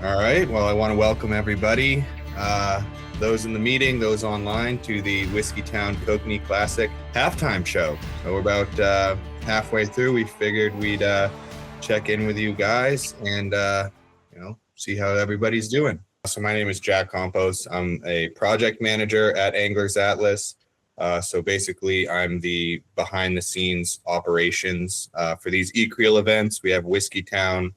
All right. Well, I want to welcome everybody, those in the meeting, those online, to the Whiskeytown Kokanee Classic halftime show. So we're about halfway through. We figured we'd check in with you guys and see how everybody's doing. So my name is Jack Compos. I'm a project manager at Anglers Atlas. So basically, I'm the behind-the-scenes operations for these e-creel events. We have Whiskeytown,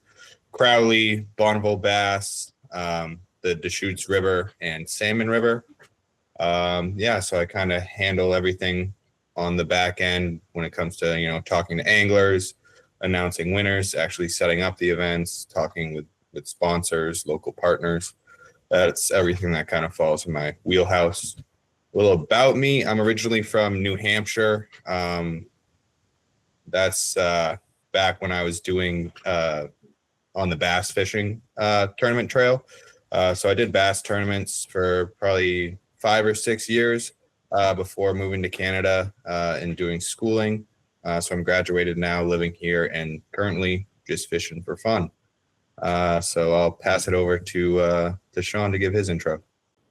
Crowley, Bonneville Bass, the Deschutes River, and Salmon River. So I kind of handle everything on the back end when it comes to, talking to anglers, announcing winners, actually setting up the events, talking with sponsors, local partners. That's everything that kind of falls in my wheelhouse. A little about me. I'm originally from New Hampshire. That's back when I was doing on the bass fishing tournament trail. So I did bass tournaments for probably 5 or 6 years before moving to Canada and doing schooling. So I'm graduated now, living here, and currently just fishing for fun. So I'll pass it over to Sean to give his intro.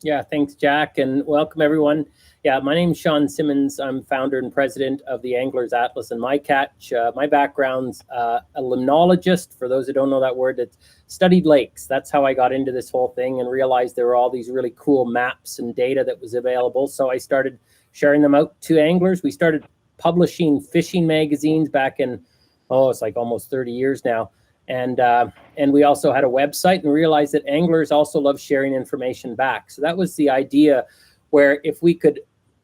Yeah, thanks, Jack, and welcome everyone. Yeah, my name's Sean Simmons. I'm founder and president of the Anglers Atlas and MyCatch. My background's a limnologist. For those who don't know that word, it's studied lakes. That's how I got into this whole thing and realized there were all these really cool maps and data that was available. So I started sharing them out to anglers. We started publishing fishing magazines back in, it's like almost 30 years now. And we also had a website and realized that anglers also love sharing information back. So that was the idea, where if we could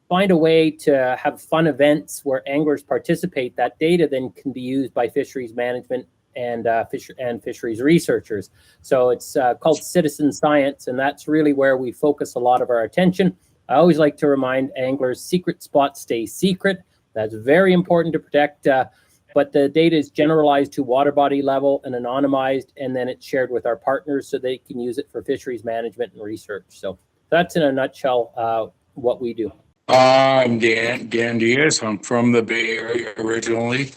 find a way to have fun events where anglers participate, that data then can be used by fisheries management and fisheries researchers. So it's called citizen science, and that's really where we focus a lot of our attention. I always like to remind anglers, secret spots stay secret. That's very important to protect. But the data is generalized to water body level and anonymized, and then it's shared with our partners so they can use it for fisheries management and research. So that's in a nutshell what we do. I'm Dan Diaz. I'm from the Bay Area originally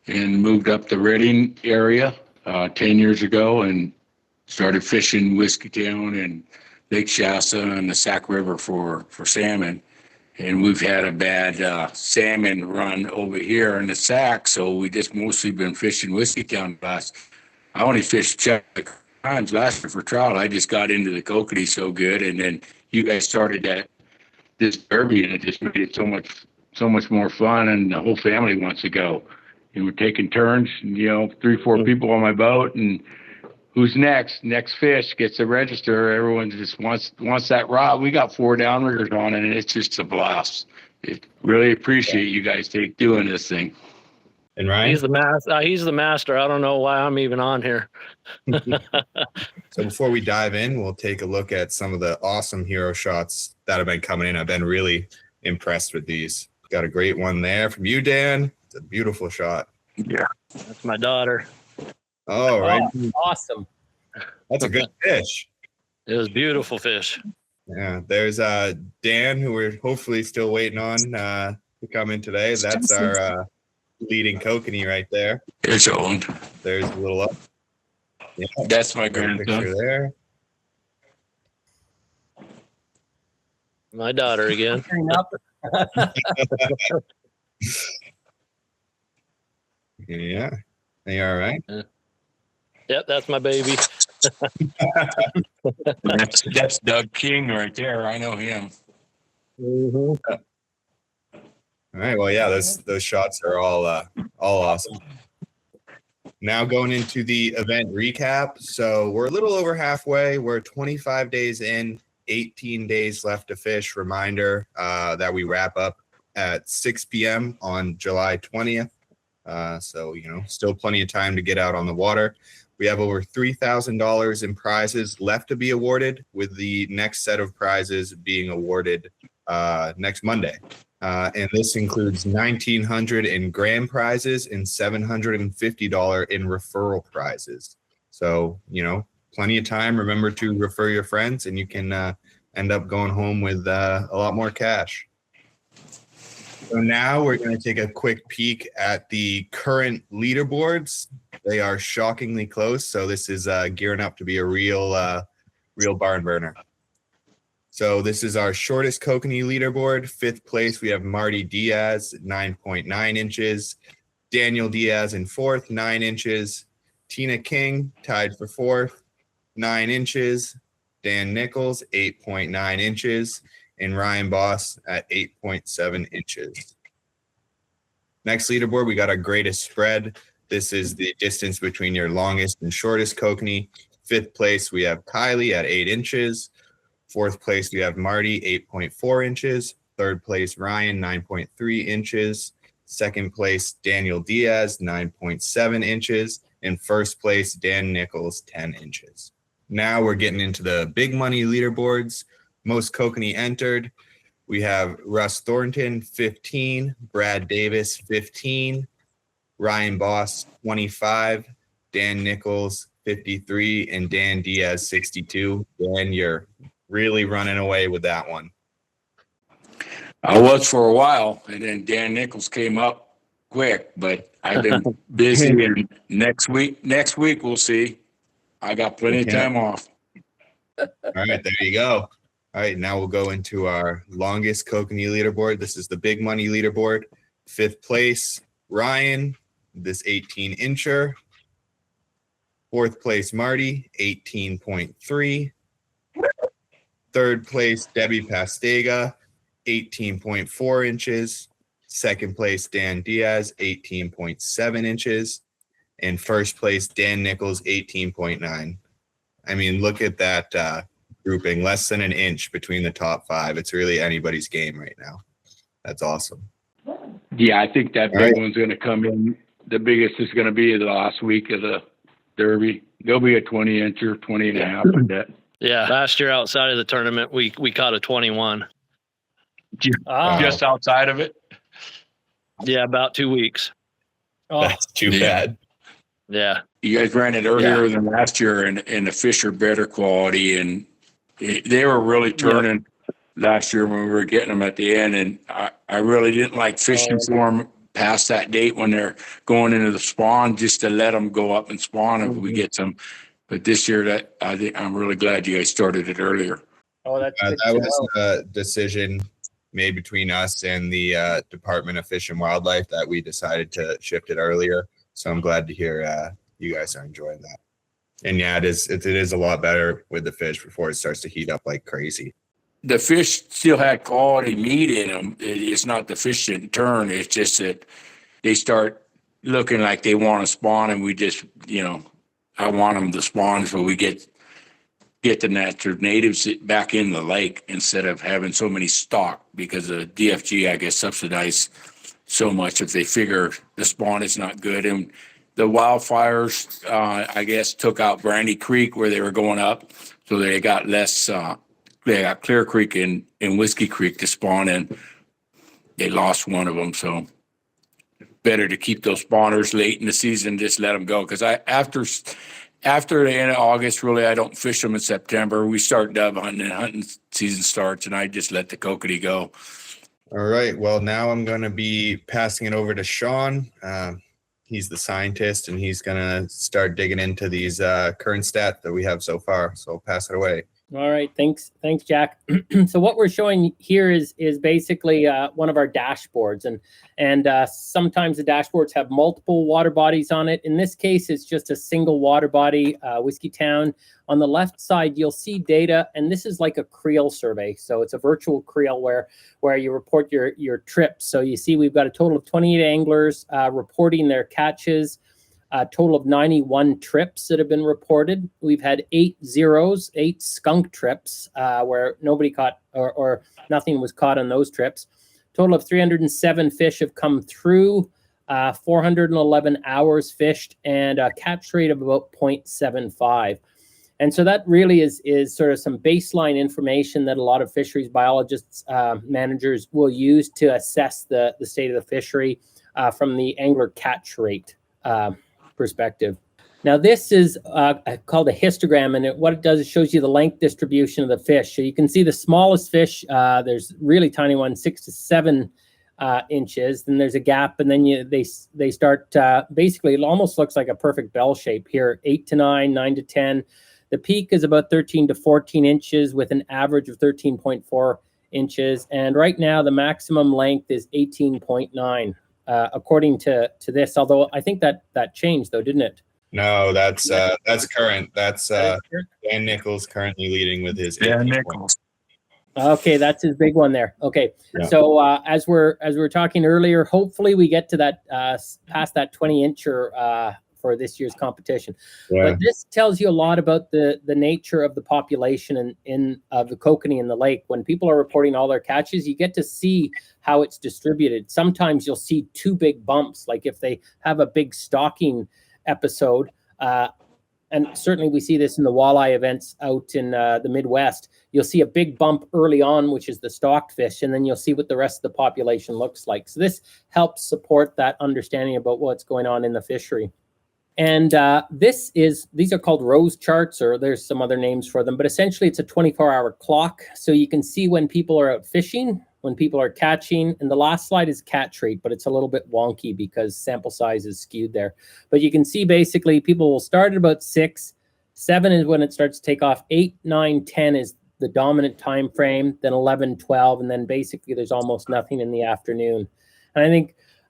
and moved up the Redding area 10 years ago and started fishing Whiskeytown and Lake Shasta and the Sac River for salmon. And we've had a bad salmon run over here in the Sac, so we just mostly been fishing Whiskeytown bass. I only fished Chuck times last year for trout. I just got into the Kokanee so good, and then you guys started this derby, and it just made it so much more fun, and the whole family wants to go. And we're taking turns, 3-4 people on my boat, and who's next? Next fish gets a register. Everyone just wants that rod. We got 4 downriggers on it, and it's just a blast. Really appreciate you guys doing this thing. And Ryan? He's the master. I don't know why I'm even on here. So before we dive in, we'll take a look at some of the awesome hero shots that have been coming in. I've been really impressed with these. Got a great one there from you, Dan. It's a beautiful shot. Yeah. That's my daughter. Oh, right. Awesome. That's a good fish. It was beautiful fish. Yeah. There's Dan, who we're hopefully still waiting on to come in today. That's our leading Kokanee right there. It's owned. There's a little up. Yeah. That's my Picture grandson. there. My daughter again. Yeah. Are you all right? Yep, that's my baby. That's Doug King right there. I know him. Mm-hmm. All right. Well, yeah, those shots are all awesome. Now going into the event recap. So we're a little over halfway. We're 25 days in, 18 days left to fish. Reminder that we wrap up at 6 p.m. on July 20th. So, still plenty of time to get out on the water. We have over $3,000 in prizes left to be awarded, with the next set of prizes being awarded next Monday. And this includes $1,900 in grand prizes and $750 in referral prizes. So, plenty of time. Remember to refer your friends, and you can end up going home with a lot more cash. So now we're going to take a quick peek at the current leaderboards. They are shockingly close. So this is gearing up to be a real barn burner. So this is our shortest Kokanee leaderboard. 5th place, we have Marty Diaz, 9.9 inches. Daniel Diaz in 4th, 9 inches. Tina King tied for 4th, 9 inches. Dan Nichols, 8.9 inches. And Ryan Boss at 8.7 inches. Next leaderboard, we got our greatest spread. This is the distance between your longest and shortest Kokanee. 5th place, we have Kylie at 8 inches. 4th place, we have Marty, 8.4 inches. 3rd place, Ryan, 9.3 inches. 2nd place, Daniel Diaz, 9.7 inches. And 1st place, Dan Nichols, 10 inches. Now we're getting into the big money leaderboards. Most Kokanee entered. We have Russ Thornton, 15. Brad Davis, 15. Ryan Boss, 25. Dan Nichols, 53. And Dan Diaz, 62. Dan, you're really running away with that one. I was for a while, and then Dan Nichols came up quick, but I've been busy. And next week we'll see. I got plenty of time off. All right, there you go. All right, now we'll go into our longest Kokanee leaderboard. This is the big money leaderboard. 5th place, Ryan, this 18-incher. 4th place, Marty, 18.3. 3rd place, Debbie Pastega, 18.4 inches. 2nd place, Dan Diaz, 18.7 inches. And 1st place, Dan Nichols, 18.9. I mean, look at that grouping, less than an inch between the top 5. It's really anybody's game right now. That's awesome. Yeah, I think that big one's going to come in. The biggest is going to be the last week of the Derby. There'll be a 20-incher, 20 and a half with that. Yeah, last year outside of the tournament, we caught a 21. Just outside of it? Yeah, about 2 weeks. That's too bad. Yeah. You guys ran it earlier than last year, and the fish are better quality, and they were really turning last year when we were getting them at the end, and I really didn't like fishing for them past that date when they're going into the spawn, just to let them go up and spawn if we get some. But this year, I'm really glad you guys started it earlier. Oh, that was a decision made between us and the Department of Fish and Wildlife that we decided to shift it earlier. So I'm glad to hear you guys are enjoying that. And yeah, it is a lot better with the fish before it starts to heat up like crazy. The fish still had quality meat in them. It's not the fish didn't turn. It's just that they start looking like they want to spawn, and we just, I want them to spawn so we get the natural natives back in the lake instead of having so many stock, because the DFG, I guess, subsidized so much if they figure the spawn is not good. And the wildfires, I guess, took out Brandy Creek where they were going up. So they got less, they got Clear Creek and Whiskey Creek to spawn in. They lost one of them. So better to keep those spawners late in the season, just let them go. Because after the end of August, really, I don't fish them in September. We start dove hunting and hunting season starts, and I just let the Kokanee go. All right. Well, now I'm going to be passing it over to Sean. He's the scientist, and he's going to start digging into these current stats that we have so far. So I'll pass it away. All right. Thanks, Jack. So what we're showing here is basically one of our dashboards, and sometimes the dashboards have multiple water bodies on it. In this case, it's just a single water body, Whiskeytown. On the left side, you'll see data, and this is like a creel survey. So it's a virtual creel where you report your trips. So you see we've got a total of 28 anglers reporting their catches. A total of 91 trips that have been reported. We've had 8 skunk trips where nobody caught or nothing was caught on those trips. Total of 307 fish have come through, 411 hours fished, and a catch rate of about 0.75. And so that really is sort of some baseline information that a lot of fisheries biologists, managers will use to assess the state of the fishery from the angler catch rate perspective. Now this is called a histogram, and what it does is shows you the length distribution of the fish. So you can see the smallest fish, there's really tiny ones, 6 to 7 inches. Then there's a gap, and then they start basically, it almost looks like a perfect bell shape here, 8 to 9, 9 to 10. The peak is about 13 to 14 inches with an average of 13.4 inches. And right now the maximum length is 18.9, according to this, although I think that changed though, didn't it? No, that's current. That's Dan Nichols currently leading with his Dan 18 Nichols. points. Okay, that's his big one there. Okay, Yeah. so as we're talking earlier, hopefully we get to that past that 20-incher for this year's competition. Yeah. But this tells you a lot about the nature of the population in the Kokanee in the lake. When people are reporting all their catches, you get to see how it's distributed. Sometimes you'll see two big bumps, like if they have a big stocking episode. And certainly we see this in the walleye events out in the Midwest. You'll see a big bump early on, which is the stocked fish, and then you'll see what the rest of the population looks like. So this helps support that understanding about what's going on in the fishery. And these are called rose charts, or there's some other names for them, but essentially it's a 24-hour clock. So you can see when people are out fishing, when people are catching, and the last slide is catch rate, but it's a little bit wonky because sample size is skewed there. But you can see basically people will start at about 6, 7 is when it starts to take off, 8, 9, 10 is the dominant time frame, then 11, 12, and then basically there's almost nothing in the afternoon. And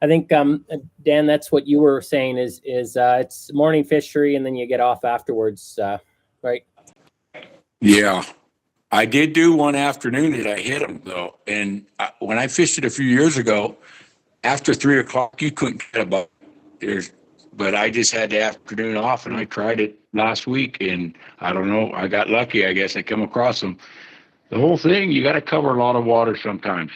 I think Dan, that's what you were saying is it's morning fishery and then you get off afterwards, right? Yeah. I did do one afternoon that I hit them though. And when I fished it a few years ago, after 3 o'clock, you couldn't get a buck. But I just had the afternoon off and I tried it last week and I don't know, I got lucky. I guess I come across them. The whole thing, you got to cover a lot of water sometimes.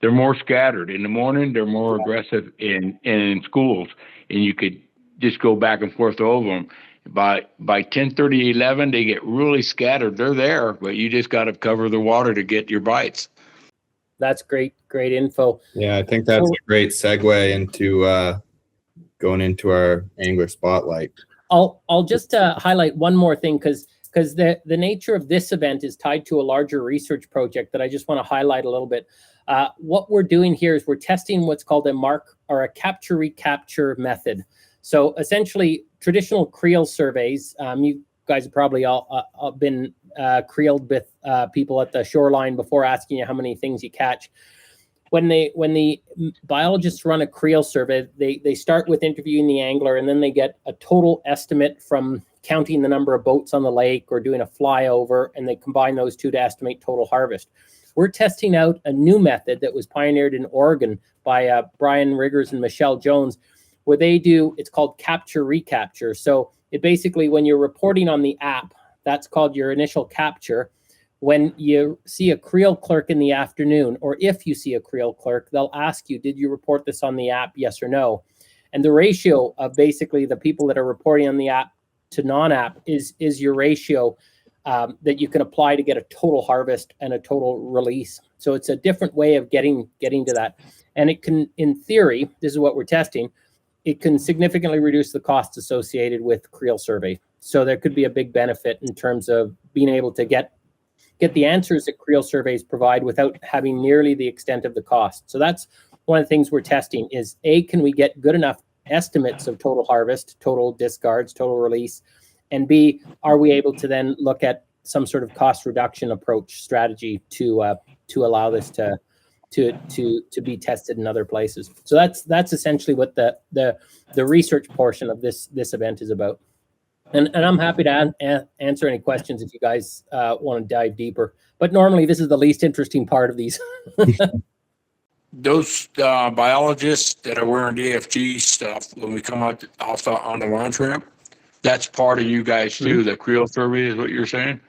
They're more scattered in the morning. They're more aggressive in schools, and you could just go back and forth over them. By 10:30, 11, they get really scattered. They're there, but you just got to cover the water to get your bites. That's great info. Yeah, I think that's a great segue into going into our angler spotlight. I'll just highlight one more thing because the nature of this event is tied to a larger research project that I just want to highlight a little bit. What we're doing here is we're testing what's called a capture recapture method. So essentially, traditional creel surveys. You guys have probably all been creeled with people at the shoreline before asking you how many things you catch. When the biologists run a creel survey, they start with interviewing the angler, and then they get a total estimate from counting the number of boats on the lake or doing a flyover, and they combine those two to estimate total harvest. We're testing out a new method that was pioneered in Oregon by Brian Riggers and Michelle Jones, where it's called capture recapture. So it basically, when you're reporting on the app, that's called your initial capture. When you see a creel clerk in the afternoon, or if you see a creel clerk, they'll ask you, did you report this on the app, yes or no? And the ratio of basically the people that are reporting on the app to non-app is your ratio that you can apply to get a total harvest and a total release. So it's a different way of getting to that. And it can, in theory, this is what we're testing, it can significantly reduce the costs associated with creel survey. So there could be a big benefit in terms of being able to get the answers that creel surveys provide without having nearly the extent of the cost. So that's one of the things we're testing is, A, can we get good enough estimates of total harvest, total discards, total release, and B, are we able to then look at some sort of cost reduction approach strategy to allow this to be tested in other places. So that's essentially what the research portion of this event is about. And I'm happy to answer any questions if you guys want to dive deeper. But normally this is the least interesting part of these. Those biologists that are wearing DFG stuff, when we come out on the launch ramp, that's part of you guys too. The creel survey is what you're saying?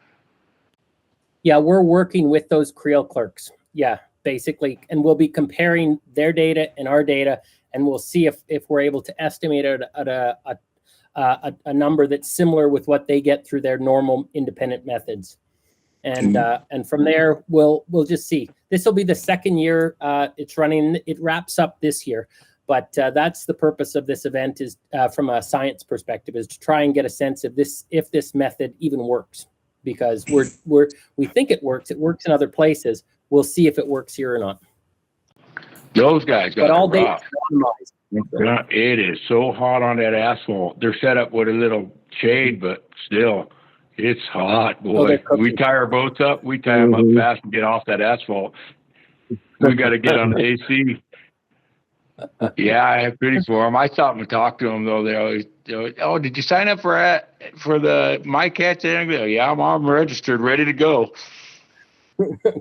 Yeah, we're working with those creel clerks. Yeah, basically. And we'll be comparing their data and our data, and we'll see if we're able to estimate it at a number that's similar with what they get through their normal independent methods. And from there, we'll just see. This will be the second year it's running. It wraps up this year. But that's the purpose of this event is from a science perspective, is to try and get a sense of if this method even works, because we think it works. It works in other places. We'll see if it works here or not. Those guys got But all it day rough. anonymized. It is so hot on that asphalt. They're set up with a little shade, but still, it's hot, boy. We tie our boats up. We tie them up fast and get off that asphalt. We got to get on the AC. Yeah, I have pity for them. I stopped and talked to them, though. They always, oh, did you sign up for the MyCatch? And I go, yeah, I'm registered, ready to go.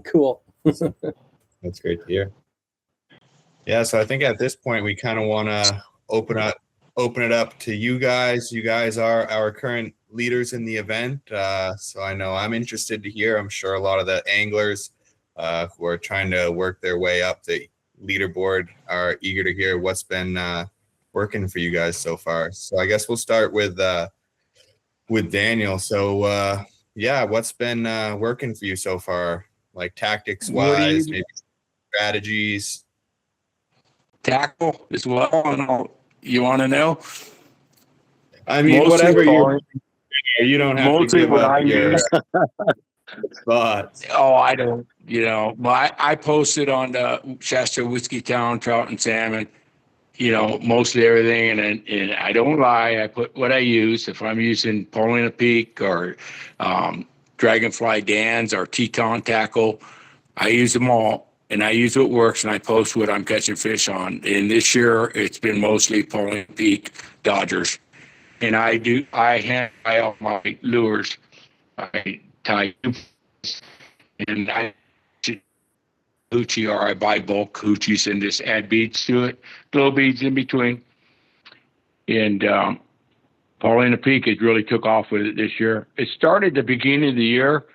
Cool. That's great to hear. Yeah, so I think at this point we kind of want to open it up to you guys. You guys are our current leaders in the event, so I know I'm interested to hear. I'm sure a lot of the anglers who are trying to work their way up the leaderboard are eager to hear what's been working for you guys so far. So I guess we'll start with Daniel. So yeah, what's been working for you so far, like tactics wise, maybe strategies? Tackle as well, and all you want to know? I mean, Mostly whatever calling, you don't have to mostly give what up I your use. thoughts. Oh, I don't. I posted on the Shasta Whiskeytown trout and salmon. Mostly everything, and I don't lie. I put what I use. If I'm using Paulina Peak or Dragonfly Dans or Teton tackle, I use them all. And I use what works, and I post what I'm catching fish on. And this year, it's been mostly Paulina Peak Dodgers. And I hand tie all my lures. I tie and I hoochie, or I buy bulk hoochies and just add beads to it, little beads in between. And Paulina Peak has really took off with it this year. It started the beginning of the year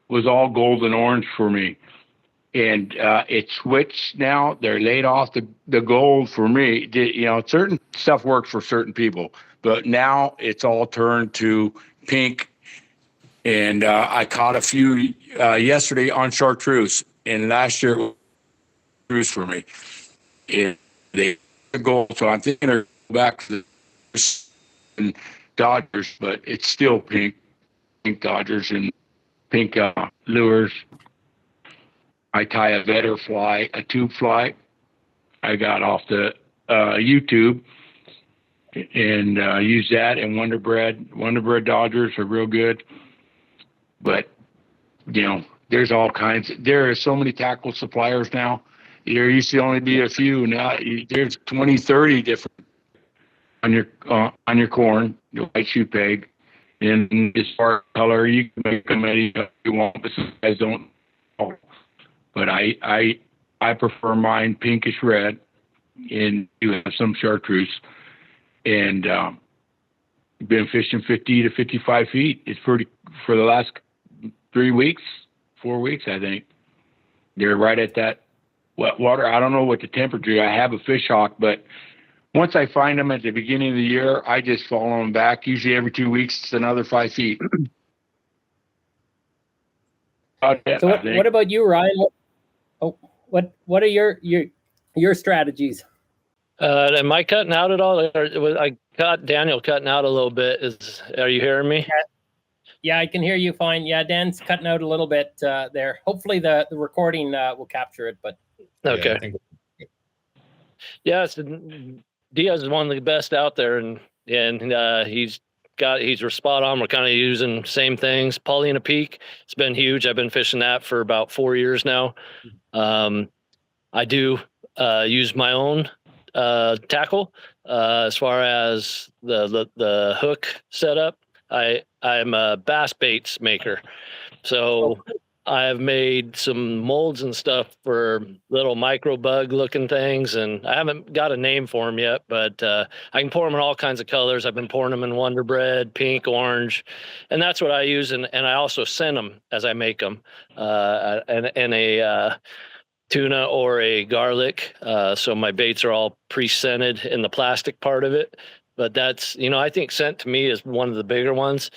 was all gold and orange for me. And it switched now. They're laid off the gold for me. Certain stuff works for certain people, but now it's all turned to pink. And I caught a few yesterday on chartreuse, and last year it was chartreuse for me. And they gold, so I'm thinking they're back to the Dodgers, but it's still pink Dodgers and pink lures. I tie a vetter fly, a tube fly. I got off the YouTube and use that and Wonder Bread. Wonder Bread Dodgers are real good. But, there's all kinds. There are so many tackle suppliers now. There used to only be a few. Now there's 20, 30 different on your corn, your white shoe peg. And as far as color, you can make them any you want, but some guys don't. But I prefer mine pinkish red, and you have some chartreuse, and been fishing 50 to 55 feet. It's pretty for the last 4 weeks, I think. They're right at that wet water. I don't know what the temperature. I have a fish hawk, but once I find them at the beginning of the year, I just follow them back. Usually every 2 weeks, it's another 5 feet. So what about you, Ryan? What are your strategies? Am I cutting out at all? I caught Daniel cutting out a little bit. Are you hearing me? Yeah, I can hear you fine. Yeah, Dan's cutting out a little bit there. Hopefully the recording will capture it, but okay. Yeah, Diaz is one of the best out there, and he's spot on. We're kind of using same things. Paulina Peak, it's been huge. I've been fishing that for about 4 years now. I do use my own tackle as far as the hook setup. I'm a bass baits maker, so I've made some molds and stuff for little micro bug looking things, and I haven't got a name for them yet, but I can pour them in all kinds of colors. I've been pouring them in Wonder Bread, pink, orange, and that's what I use. And I also send them as I make them, and a tuna or a garlic. So my baits are all pre-scented in the plastic part of it. But that's, I think scent to me is one of the bigger ones.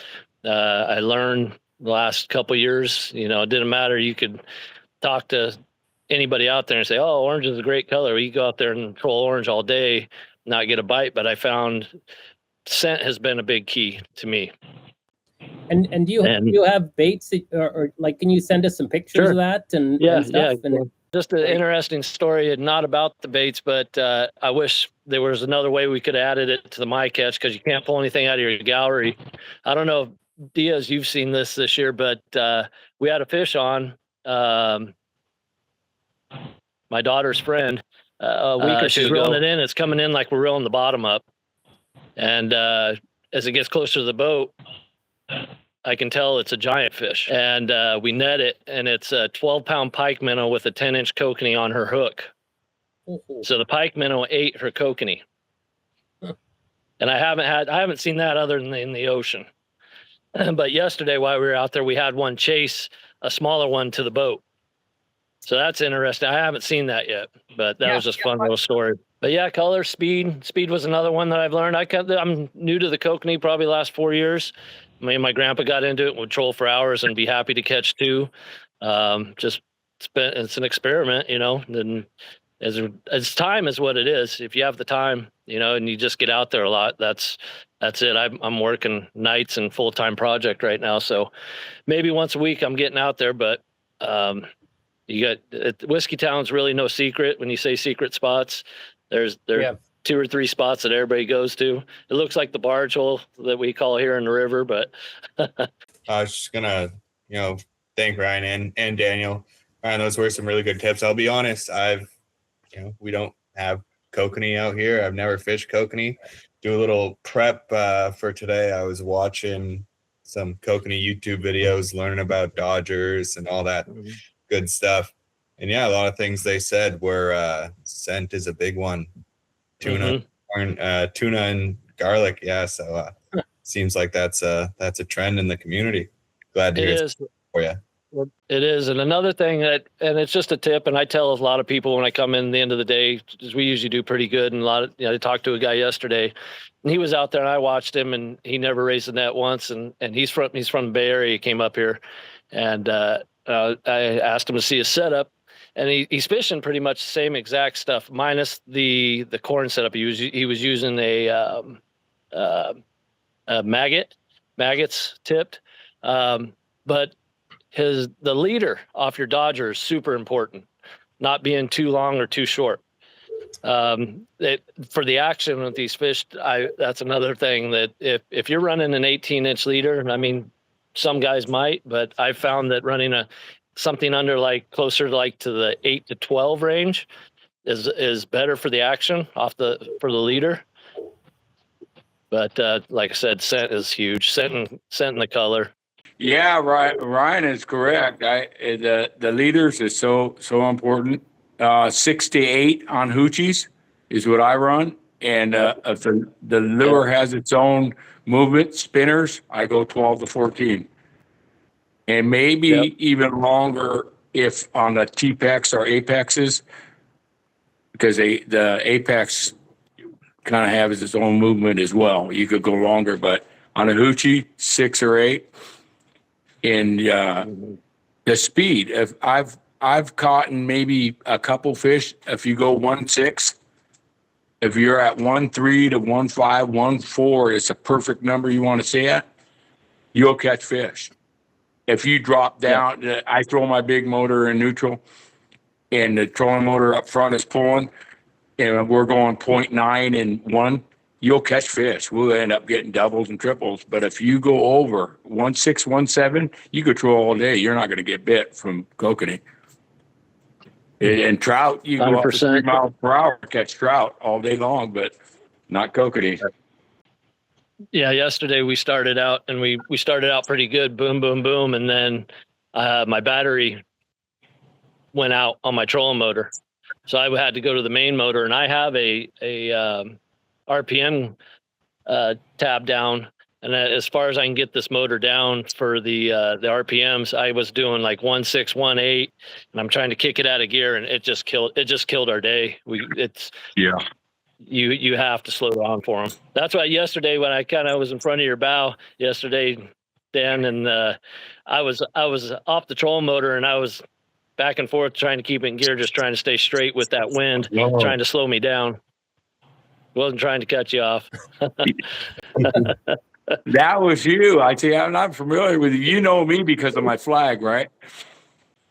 I learned the last couple of years, it didn't matter. You could talk to anybody out there and say, oh, orange is a great color. You go out there and troll orange all day, not get a bite. But I found scent has been a big key to me. And do you have baits or like, can you send us some pictures of that and stuff? Just an interesting story, and not about the baits, but I wish there was another way we could have added it to the MyCatch, because you can't pull anything out of your gallery. I don't know, Diaz, you've seen this year, but we had a fish on, my daughter's friend, a week or two. She's reeling it in. It's coming in like we're reeling the bottom up. And as it gets closer to the boat, I can tell it's a giant fish. And we net it, and it's a 12-pound pike minnow with a 10-inch kokanee on her hook. So the pike minnow ate her kokanee. And I haven't seen that other than in the ocean. But yesterday, while we were out there, we had one chase a smaller one to the boat. So that's interesting. I haven't seen that yet, but that was just a fun little story. But yeah, color, speed. Speed was another one that I've learned. I'm new to the kokanee, probably the last 4 years. Me and my grandpa got into it and would troll for hours and be happy to catch two. It's an experiment, you know, and as time is what it is. If you have the time, you know, and you just get out there a lot, that's it. I'm working nights and full-time project right now. So maybe once a week I'm getting out there, but Whiskeytown's really no secret. When you say secret spots, there's 2 or 3 spots that everybody goes to. It looks like the barge hole that we call here in the river, but I was just gonna, thank Ryan and Daniel. Ryan, those were some really good tips. I'll be honest, we don't have kokanee out here. I've never fished kokanee. Do a little prep for today. I was watching some kokanee YouTube videos, learning about Dodgers and all that good stuff. And yeah, a lot of things they said were scent is a big one. Tuna and garlic. Yeah. So seems like that's a trend in the community. Glad to hear it for you. It is. And another thing and it's just a tip, and I tell a lot of people when I come in the end of the day, because we usually do pretty good. And I talked to a guy yesterday, and he was out there and I watched him, and he never raised the net once. And he's from the Bay Area. He came up here, and I asked him to see his setup, and he's fishing pretty much the same exact stuff minus the corn setup. He was using a maggots tipped, but the leader off your Dodger is super important, not being too long or too short. For the action with these fish, that's another thing that if you're running an 18-inch leader, I mean, some guys might, but I found that running something under closer to the 8 to 12 range is better for the action for the leader. But like I said, scent is huge. Scent and the color. Yeah, Ryan is correct. The leaders is so important. 6 to 8 on hoochies is what I run, and if the lure has its own movement spinners, I go 12 to 14, and maybe even longer if on the T-Pex or Apexes, because the Apex kind of has its own movement as well. You could go longer, but on a hoochie, 6 or 8. And the speed, if I've caught in maybe a couple fish, if you go 1.6, if you're at 1.3 to 1.5, 1.4, it's a perfect number you want to stay at, you'll catch fish. If you drop down, I throw my big motor in neutral, and the trolling motor up front is pulling, and we're going 0.9 and 1. You'll catch fish. We'll end up getting doubles and triples. But if you go over 1.6, 1.7, you could troll all day. You're not going to get bit from kokanee. And trout, you go up to 3 miles per hour, catch trout all day long, but not kokanee. Yeah, yesterday we started out, and we started out pretty good. Boom, boom, boom. And then my battery went out on my trolling motor. So I had to go to the main motor, and I have a RPM tab down, and as far as I can get this motor down for the RPMs, I was doing 1.6, 1.8, and I'm trying to kick it out of gear, and it just killed our day. You have to slow down for them. That's why yesterday when I kind of was in front of your bow yesterday, Dan, and I was off the trolling motor, and I was back and forth trying to keep it in gear, just trying to stay straight with that wind, trying to slow me down. Wasn't trying to cut you off. That was you. I tell you, I'm not familiar with you. You know me because of my flag, right?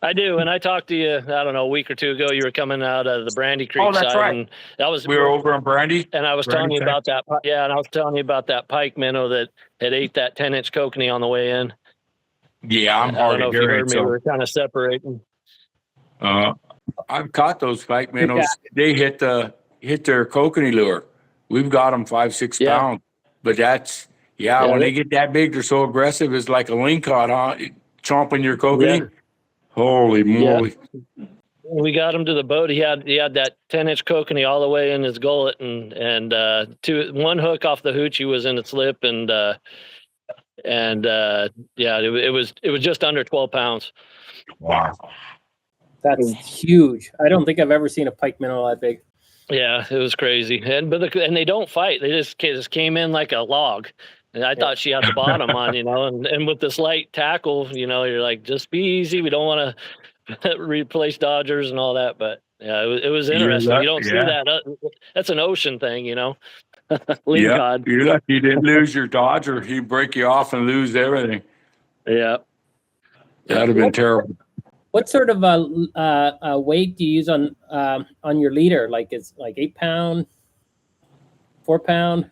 I do, and I talked to you. I don't know, a week or two ago. You were coming out of the Brandy Creek that's side, right. and that was We were over on Brandy. And I was telling you about that. Yeah, and I was telling you about that pike minnow that had ate that 10-inch kokanee on the way in. Yeah, I'm I hard don't know of if you heard hearing. me. We were kind of separating. I've caught those pike minnows. They hit their kokanee lure. We've got them 5-6 Yeah. pounds, but that's when they get that big, they're so aggressive. It's like a lingcod, huh? Chomping your kokanee. Yeah. Holy moly! We got him to the boat. He had that 10-inch kokanee all the way in his gullet, and one hook off the hoochie was in its lip, and it was just under 12 pounds. Wow. That's huge. I don't think I've ever seen a pike minnow that big. Yeah, it was crazy. And they don't fight. They just came in like a log. And I thought she had the bottom on, and with this light tackle, you're like, just be easy. We don't want to replace Dodgers and all that. But yeah, it was interesting. You don't see that. That's an ocean thing, Lingcod. You're lucky you didn't lose your Dodger. He'd break you off and lose everything. Yeah. That'd have been terrible. What sort of weight do you use on your leader? Like it's like 8 pound, 4 pound?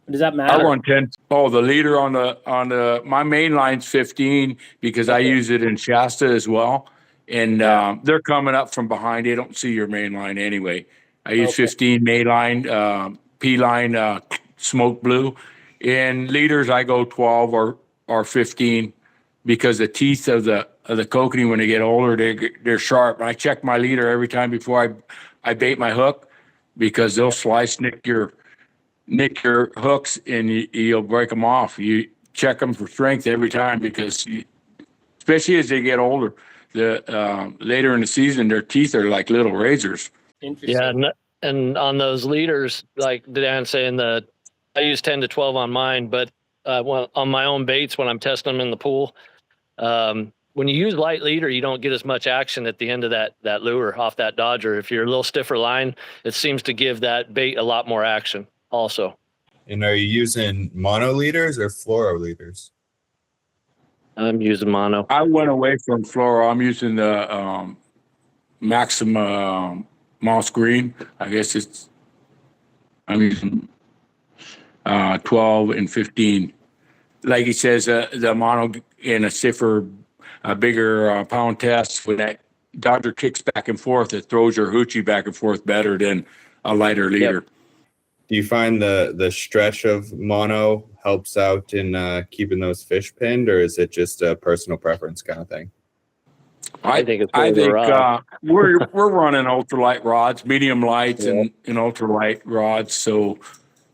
Does that matter? I run 10. Oh, the leader on the my main line's 15 because I use it in Shasta as well. And they're coming up from behind. They don't see your main line anyway. I use 15 main line, P line, smoke blue. In leaders, I go 12 or 15 because the teeth of the kokanee, when they get older, they're sharp. And I check my leader every time before I bait my hook because they'll nick your hooks and you'll break them off. You check them for strength every time because especially as they get older, later in the season, their teeth are like little razors. Interesting. Yeah, and on those leaders, like Dan's saying, I use 10 to 12 on mine, but on my own baits when I'm testing them in the pool, when you use light leader, you don't get as much action at the end of that lure off that Dodger. If you're a little stiffer line, it seems to give that bait a lot more action also. And are you using mono leaders or fluoro leaders? I'm using mono. I went away from fluoro. I'm using the Maxima moss green. I guess I'm using 12 and 15. Like he says, the mono in a stiffer, bigger pound test, when that Dodger kicks back and forth, it throws your hoochie back and forth better than a lighter leader. Yep. Do you find the stretch of mono helps out in keeping those fish pinned, or is it just a personal preference kind of thing? I think we're running ultralight rods, medium lights, and ultralight rods, so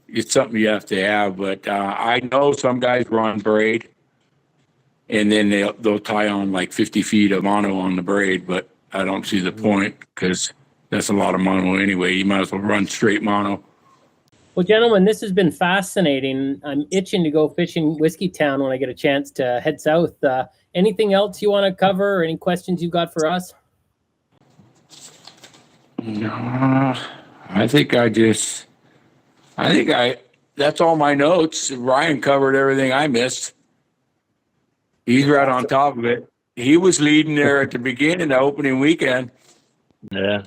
it's something you have to have. But I know some guys run braid, and then they'll tie on like 50 feet of mono on the braid, but I don't see the point because that's a lot of mono anyway. You might as well run straight mono. Well, gentlemen, this has been fascinating. I'm itching to go fishing Whiskeytown when I get a chance to head south. Anything else you want to cover or any questions you've got for us? No, that's all my notes. Ryan covered everything I missed. He's right on top of it. He was leading there at the beginning, the opening weekend. Yeah.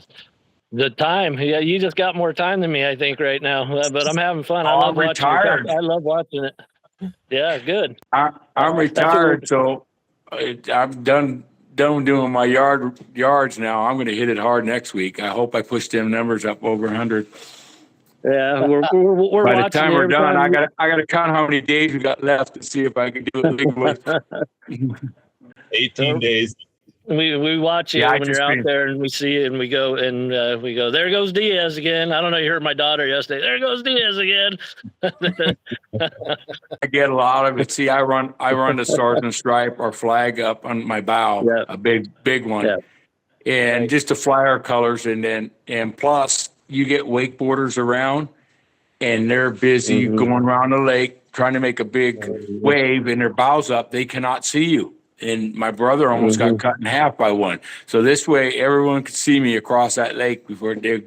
The time, you just got more time than me, I think, right now. But I'm having fun. I love retired. I love watching it. Yeah, good. I'm retired, so I'm done doing my yards now. I'm going to hit it hard next week. I hope I push them numbers up over 100. Yeah, we're by the watching time we're done. I got to count how many days we got left to see if I can do it legally. 18 days. We watch you when you're out there, and we see it, and we go, there goes Diaz again. I don't know. You heard my daughter yesterday. There goes Diaz again. I get a lot of it. See, I run the Stars and Stripe or flag up on my bow, a big one, and just to fly our colors, and plus you get wakeboarders around, and they're busy going around the lake trying to make a big wave, and their bows up. They cannot see you. And my brother almost got cut in half by one. So this way, everyone could see me across that lake before they.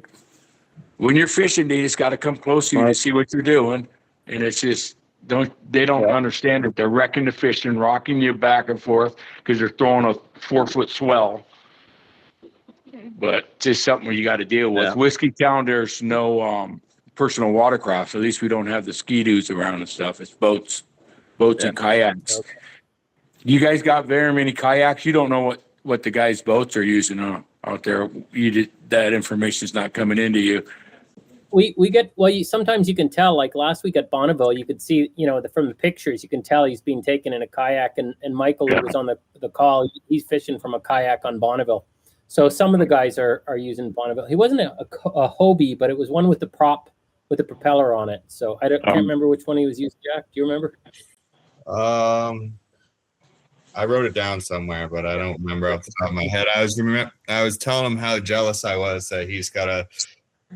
When you're fishing, they just got to come close to you to see what you're doing, and it's just They don't understand that they're wrecking the fish and rocking you back and forth because they're throwing a 4-foot swell. But just something you got to deal with. Yeah. Whiskeytown, there's no personal watercraft. So at least we don't have the ski-doos around and stuff. It's boats and kayaks. Okay. You guys got very many kayaks. You don't know what the guys' boats are using out there. That information is not coming into you. We get, sometimes you can tell, like last week at Bonneville, you could see, from the pictures, you can tell he's being taken in a kayak, and Michael, who was on the call, he's fishing from a kayak on Bonneville. So some of the guys are using Bonneville. He wasn't a Hobie, but it was one with the prop, with the propeller on it. So I can't remember which one he was using. Jack, do you remember? I wrote it down somewhere, but I don't remember off the top of my head. I was telling him how jealous I was that he's got a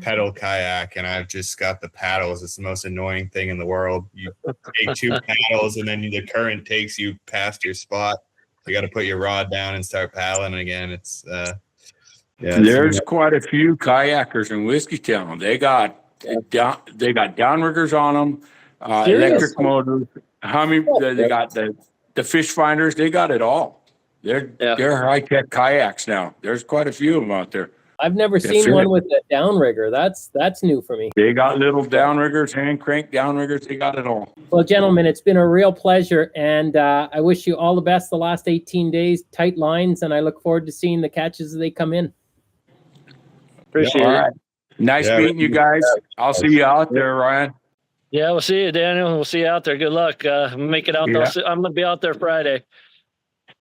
pedal kayak and I've just got the paddles. It's the most annoying thing in the world. You take 2 paddles and then the current takes you past your spot. You got to put your rod down and start paddling again. It's There's quite a few kayakers in Whiskeytown. They got downriggers on them, electric motors. They got the fish finders. They got it all. They're high-tech kayaks now. There's quite a few of them out there. I've never seen one with a downrigger. That's new for me. They got little downriggers, hand crank downriggers. They got it all. Well, gentlemen, it's been a real pleasure, and I wish you all the best the last 18 days, tight lines, and I look forward to seeing the catches as they come in. Appreciate it. Right. Nice meeting you guys. I'll see you out there, Ryan. Yeah, we'll see you, Daniel. We'll see you out there. Good luck. Make it out. Yeah. I'm gonna be out there Friday.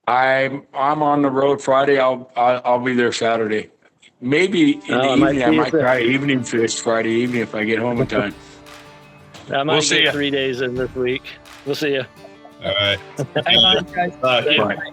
I'm on the road Friday. I'll be there Saturday. Maybe in the evening. I might try evening fish Friday evening if I get home in time. I might get 3 days in this week. We'll see you. all right. Bye, guys. Bye. Bye.